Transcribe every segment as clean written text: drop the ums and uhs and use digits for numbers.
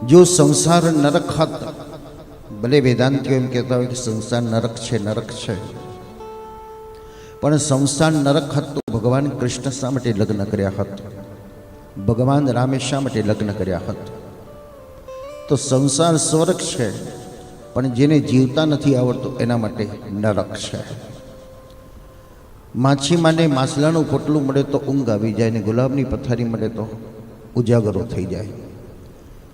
જો સંસાર નરક હત, ભલે વેદાંતિઓ એમ કહેતા હોય કે સંસાર નરક છે, પણ સંસાર નરક હત તો ભગવાન કૃષ્ણ શા માટે લગ્ન કર્યા હત? ભગવાન રામે શા માટે લગ્ન કર્યા હત? તો સંસાર સ્વર્ગ છે, પણ જેને જીવતા નથી આવડતું એના માટે નરક છે. માછીમાને માછલાનું પોટલું મળે તો ઊંઘ આવી જાય, ને ગુલાબની પથારી મળે તો ઉજાગરો થઈ જાય.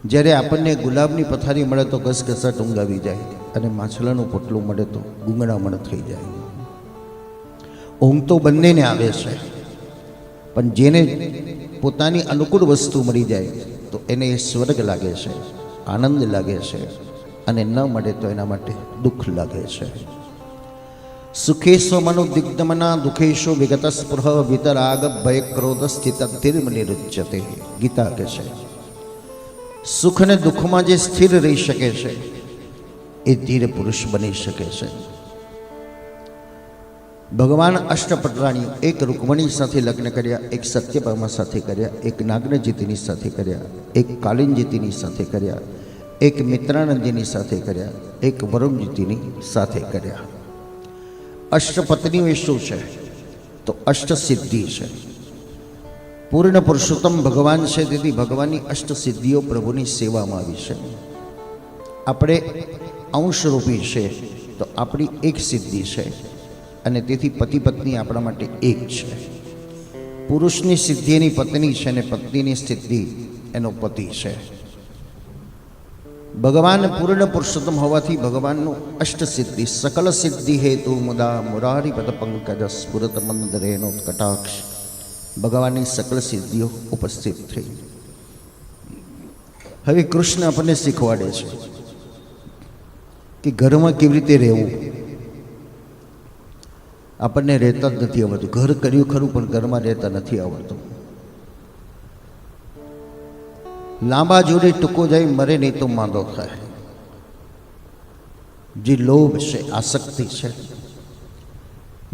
જ્યારે આપણને ગુલાબની પથારી મળે તો ઘસઘસાટ ઊંઘ આવી જાય, અને માછલાનું પોટલું મળે તો ગૂંગણામણ થઈ જાય. ઊંઘ તો બંનેને આવે છે, પણ જેને પોતાની અનુકૂળ વસ્તુ મળી જાય તો એને એ સ્વર્ગ લાગે છે, આનંદ લાગે છે, અને ન મળે તો એના માટે દુઃખ લાગે છે. સુખેશો મનુ દિગ્ધમના દુઃખેશો વિગત સ્પૃહ વિતરાગ ભય ક્રોધ સ્થિત નિરુચ્યતે. ગીતા કહે છે સુખ અને દુઃખમાં જે સ્થિર રહી શકે છે એ ધીર પુરુષ બની શકે છે. ભગવાન અષ્ટપટરાણીઓ એક રૂકમણી સાથે લગ્ન કર્યા, એક સત્યભામા સાથે કર્યા, એક નાગનજીતીની સાથે કર્યા, એક કાલિંજીતીની સાથે કર્યા, એક મિત્રાનંદીની સાથે કર્યા, એક વરુણજીતીની સાથે કર્યા. અષ્ટપત્નીઓ એ શું છે? તો અષ્ટસિદ્ધિ છે. પૂર્ણ પુરુષોત્તમ ભગવાન છે, તેથી ભગવાનની અષ્ટસિદ્ધિઓ પ્રભુની સેવામાં આવી છે. આપણે અંશરૂપી છે તો આપણી એક સિદ્ધિ છે, અને તેથી પતિ પત્ની આપણા માટે એક છે. પુરુષની સિદ્ધિ એની પત્ની છે, અને પત્નીની સિદ્ધિ એનો પતિ છે. ભગવાન પૂર્ણ પુરુષોત્તમ હોવાથી ભગવાનનું અષ્ટસિદ્ધિ સકલ સિદ્ધિ હેતુ મુદા મુરારી પદ પંકજ સ્ફુરત મંદરેનો કટાક્ષ. ભગવાનની સકલ સિદ્ધિઓ ઉપસ્થિત થઈ. હવે કૃષ્ણ આપણને શીખવાડે છે કે ઘરમાં કેવી રીતે રહેવું. આપણને રહેતા જ નથી આવડતું. ઘર કર્યું ખરું, પણ ઘરમાં રહેતા નથી આવડતું. લાંબા જોડે ટૂંકો જાય, મરે નહીં તો માંદો થાય. જે લોભ છે, આસક્તિ છે.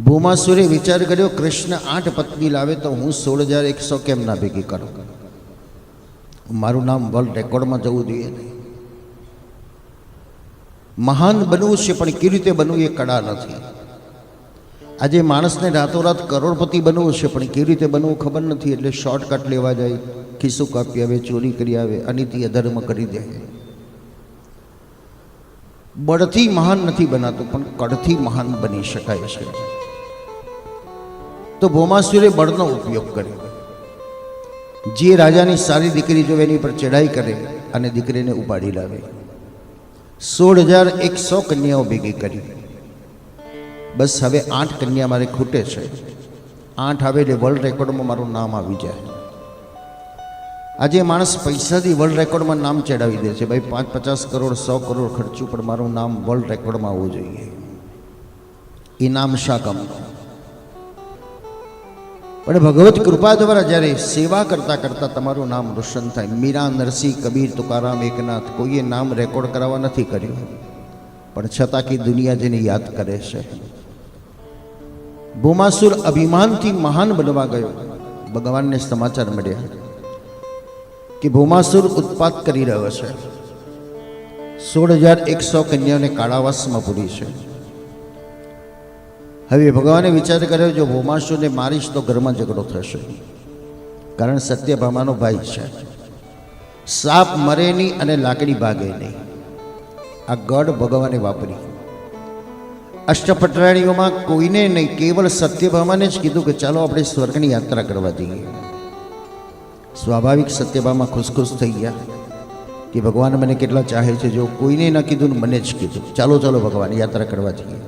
ભૂમાસુરે વિચાર કર્યો કૃષ્ણ 8 પત્ની લાવે તો હું 16,100 કેમ ના ભેગી કરું? મારું નામ વર્લ્ડ રેકોર્ડમાં જવું જોઈએ. મહાન બનવું છે, પણ કેવી રીતે બનવું એ કળા નથી. આજે માણસને રાતોરાત કરોડપતિ બનવું છે, પણ કેવી રીતે બનવું ખબર નથી. એટલે શોર્ટકટ લેવા જાય, ખિસ્સું કાપી આવે, ચોરી કરી આવે, અનિતિ અધર્મ કરી દે. બળથી મહાન નથી બનાતું, પણ કળથી મહાન બની શકાય છે. તો ભૌમાસુરે બળનો ઉપયોગ કર્યો. જે રાજાની સારી દીકરી જોવે એની પર ચડાઈ કરે અને દીકરીને ઉપાડી લાવે. 16,100 કન્યાઓ ભેગી કરી. બસ હવે 8 કન્યા મારે ખૂટે છે. 8 આવે એટલે વર્લ્ડ રેકોર્ડમાં મારું નામ આવી જાય. આજે માણસ પૈસાથી વર્લ્ડ રેકોર્ડમાં નામ ચડાવી દે છે. ભાઈ 5-50 કરોડ 100 કરોડ ખર્ચું, પણ મારું નામ વર્લ્ડ રેકોર્ડમાં આવવું જોઈએ. એ નામ શા કામનું? પણ ભગવત કૃપા દ્વારા જ્યારે સેવા કરતાં કરતાં તમારું નામ રોશન થાય. મીરા, નરસિંહ, કબીર, તુકારામ, એકનાથ, કોઈએ નામ રેકોર્ડ કરાવવા નથી કર્યું, પણ છતાં કે દુનિયા જેને યાદ કરે છે. ભૌમાસુર અભિમાનથી મહાન બનવા ગયો. ભગવાનને સમાચાર મળ્યા કે ભૌમાસુર ઉત્પાત કરી રહ્યો છે. 16,100 કન્યાઓને કાળાવાસમાં પૂરી છે. હવે ભગવાને વિચાર કર્યો જો ભૌમાસુરને મારીશ તો ઘરમાં ઝઘડો થશે, કારણ સત્યભામાનો ભાઈ છે. સાપ મરે નહીં અને લાકડી ભાગે નહીં. આ ગઢ ભગવાને વાપરી. અષ્ટપટરાણીઓમાં કોઈને નહીં, કેવળ સત્યભામાને જ કીધું કે ચાલો આપણે સ્વર્ગની યાત્રા કરવા જઈએ. સ્વાભાવિક સત્યભામા ખુશ થઈ ગયા કે ભગવાન મને કેટલા ચાહે છે. જો કોઈને ન કીધું ને મને જ કીધું, ચાલો ચાલો ભગવાન યાત્રા કરવા જઈએ.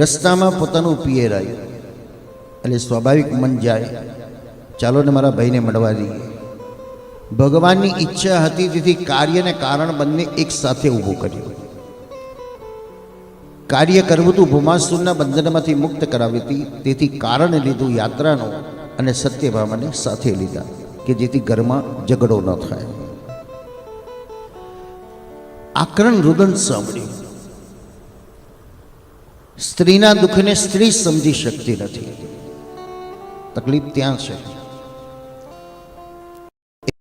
રસ્તામાં પોતાનું પિયર આવ્યું એટલે સ્વાભાવિક મન જાય, ચાલો ને મારા ભાઈને મળવા દઈએ. ભગવાનની ઈચ્છા હતી, તેથી કાર્ય અને કારણ બંને એક સાથે ઊભું કર્યું. કાર્ય કરવું હતું ભૌમાસુરના બંધનમાંથી મુક્ત કરાવી હતી, તેથી કારણ લીધું યાત્રાનું, અને સત્યભામાને સાથે લીધા કે જેથી ઘરમાં ઝઘડો ન થાય. આકરણ રુદન સાંભળ્યું. સ્ત્રીના દુઃખને સ્ત્રી સમજી શકતી નથી. તકલીફ ત્યાં છે.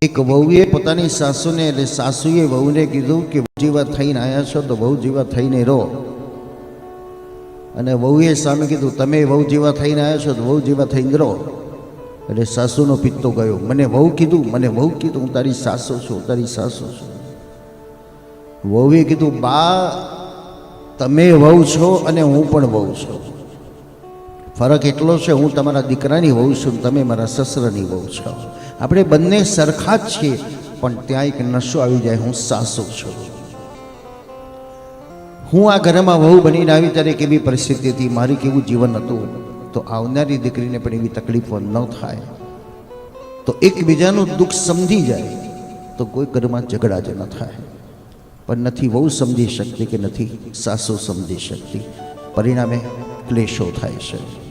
એક વહુએ પોતાની સાસુને એટલે સાસુએ વહુને કીધું કે વહુ જેવા થઈને આવ્યા છો તો વહુ જેવા થઈને રહો. અને વહુએ સામે કીધું તમે વહુ જેવા થઈને આવ્યા છો તો વહુ જેવા થઈને રહો. એટલે સાસુનો પિત્તો ગયો, મને વહુ કીધું, હું તારી સાસુ છું, તારી સાસુ છું. વહુએ કીધું બા તમે વહુ છો અને હું પણ વહુ છું. ફરક એટલો છે હું તમારા દીકરાની વહુ છું, તમે મારા સસરાની વહુ છો. આપણે બંને સરખા જ છીએ, પણ ત્યાં એક નશો આવી જાય, હું સાસુ છું. હું આ ઘરમાં વહુ બનીને આવી ત્યારે કેવી પરિસ્થિતિ હતી, મારી કેવું જીવન હતું, તો આવનારી દીકરીને પણ એવી તકલીફો ન થાય. તો એકબીજાનું દુઃખ સમજી જાય તો કોઈ ઘરમાં ઝઘડા જ ન થાય. પણ નથી વહુ સમજી શકતી કે નથી સાસુ સમજી શકતી, પરિણામે ક્લેશો થાય છે.